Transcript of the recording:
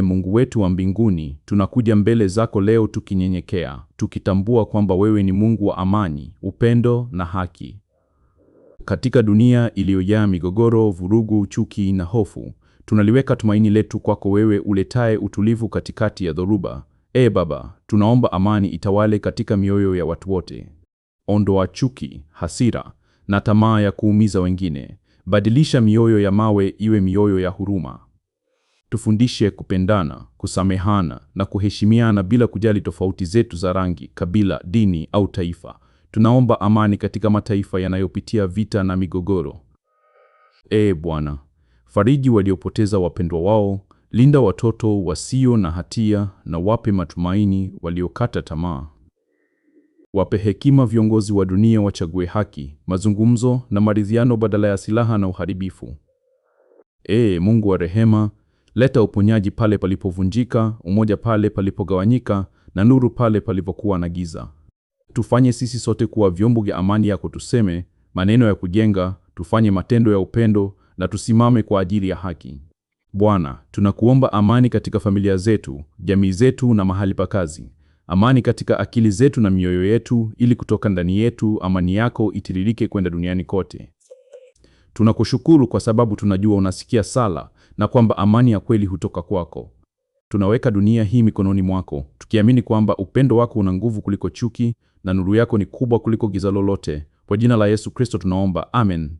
Mungu wetu wa mbinguni, tunakuja mbele zako leo tukinyenyekea, tukitambua kwamba wewe ni Mungu wa amani, upendo na haki. Katika dunia iliyojaa migogoro, vurugu, chuki na hofu, tunaliweka tumaini letu kwako wewe uletaye utulivu katikati ya dhoruba. Baba, tunaomba amani itawale katika mioyo ya watu wote. Ondoa chuki, hasira na tamaa ya kuumiza wengine. Badilisha mioyo ya mawe iwe mioyo ya huruma. Tufundishe kupendana, kusamehana na kuheshimiana bila kujali tofauti zetu za rangi, kabila, dini au taifa. Tunaomba amani katika mataifa yanayopitia vita na migogoro. Bwana, fariji waliopoteza wapendwa wao, linda watoto wasio na hatia na wape matumaini waliokata tamaa. Wape hekima viongozi wa dunia wachague haki, mazungumzo na maridhiano badala ya silaha na uharibifu. Mungu wa rehema, leta uponyaji pale palipovunjika, umoja pale palipogawanyika na nuru pale palipokuwa na giza. Tufanye sisi sote kuwa vyombo vya amani yako, tuseme maneno ya kujenga, tufanye matendo ya upendo na tusimame kwa ajili ya haki. Bwana, tunakuomba amani katika familia zetu, jamii zetu na mahali pa kazi. Amani katika akili zetu na mioyo yetu, ili kutoka ndani yetu amani yako itiririke kwenda duniani kote. Tunakushukuru kwa sababu tunajua unasikia sala na kwamba amani ya kweli hutoka kwako. Tunaweka dunia hii mikononi mwako, tukiamini kwamba upendo wako una nguvu kuliko chuki na nuru yako ni kubwa kuliko giza lolote. Kwa jina la Yesu Kristo tunaomba, amen.